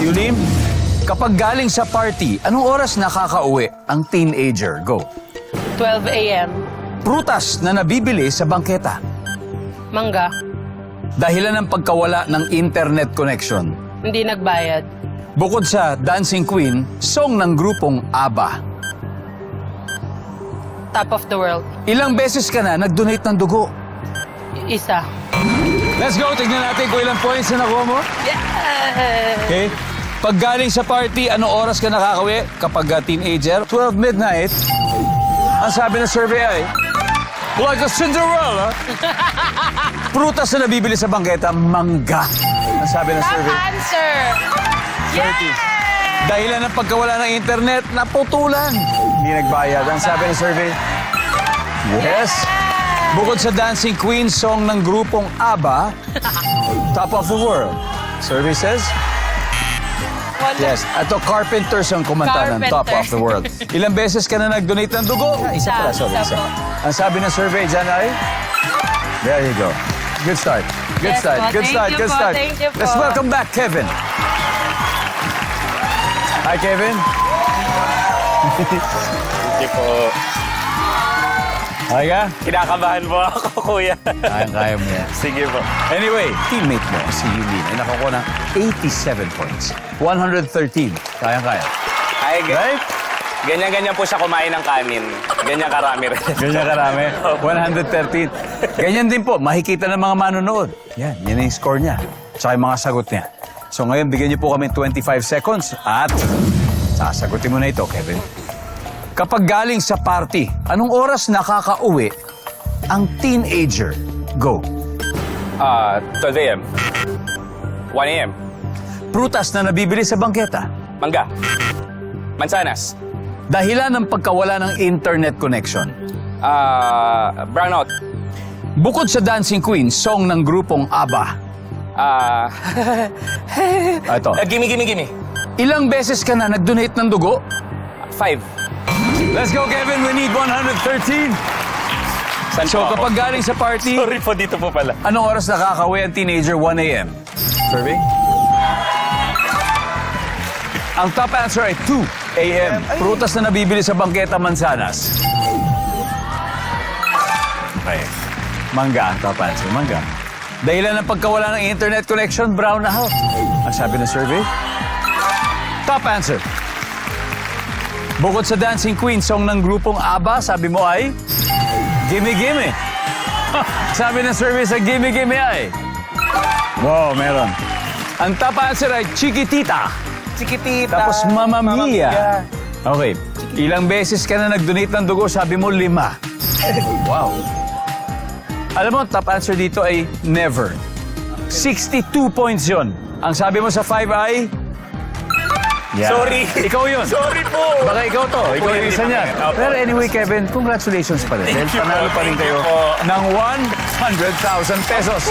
Yulim, kapag galing sa party, anong oras nakakauwi ang teenager? Go. 12 a.m. Prutas na nabibili sa bangketa. Mangga. Dahilan ng pagkawala ng internet connection. Hindi nagbayad. Bukod sa Dancing Queen, song ng grupong ABBA. Top of the world. Ilang beses ka na nag-donate ng dugo? Isa. Let's go, tignan natin kung ilang points na nakuha mo. Yeah! Okay. Pag galing sa party, anong oras ka nakakauwi? Kapag teenager, 12 midnight. Ang sabi ng survey ay, like a Cinderella. Prutas na nabibili sa bangketa, mangga. Ang sabi ng Top survey. answer! 30. Dahilan ng pagkawala ng internet, naputulan. Hindi nagbayad. Ang sabi ng survey. Yes. Bukod sa Dancing Queen, song ng grupong ABBA, Top of the World. Survey says? Yes. Ito, Carpenters ang kumanta ng Top of the World. Ilang beses ka na nag-donate ng dugo? Isa pala, sorry. Isa Isa. po. Ang sabi ng survey dyan ay? There you go. Good start. Good Yes start. po. Good Thank start. you Good po. start. Thank you po. Let's welcome back Kevin. Hi, Kevin. Hindi po. Hi ka? Kinakabahan po ako, kuya. Kaya mo yan. Sige po. Anyway, teammate mo, si Yulin, ay nakakuha ng 87 points. 113. Kaya-kaya. Ay, Right? ganyan-ganyan po siya kumain ng kanin. Ganyan karami rin. Ganyan karami. 113. Ganyan din po, makikita ng mga manonood. Yan yung score niya. Tsaka yung mga sagot niya. So ngayon, bigyan niyo po kami 25 seconds at sasagutin mo na ito, Kevin. Kapag galing sa party, anong oras nakakauwi ang teenager? Go. 12 a.m. 1 a.m. Prutas na nabibili sa bangketa. Mangga. Mansanas. Dahilan ng pagkawala ng internet connection. Brownout. Bukod sa Dancing Queen, song ng grupong ABBA. Ito. Gimme. Ilang beses ka na nag-donate ng dugo? 5. Let's go, Kevin. We need 113. Saan So, po ako? kapag galing sa party, Sorry po, dito po pala. anong oras nakakauwi ang teenager? 1 a.m. Survey? Ang top answer ay 2 a.m. Prutas na nabibili sa bangketa, mansanas. Okay. Mangga ang top answer. Mangga. Dahilan ng pagkawala ng internet connection, brown out. Ang sabi ng survey? Top answer. Bukod sa Dancing Queen, song ng grupong ABBA, sabi mo ay? Gimme Gimme. Sabi ng survey sa Gimme Gimme ay? Wow, meron. Ang top answer ay Chiquitita. Chiquitita. Tapos Mamma Mia. Okay. Ilang beses ka na nag-donate ng dugo, sabi mo 5. Wow. Alam mo, top answer dito ay never. 62 points yon. Ang sabi mo sa 5 ay? Yeah. Sorry. Ikaw yun. Sorry po. Baka ikaw to. Ikaw yung isa niyan. Pero anyway, Kevin, congratulations pa rin. Dahil Thank you panalo po, pa rin thank kayo you po. ng 100,000 pesos.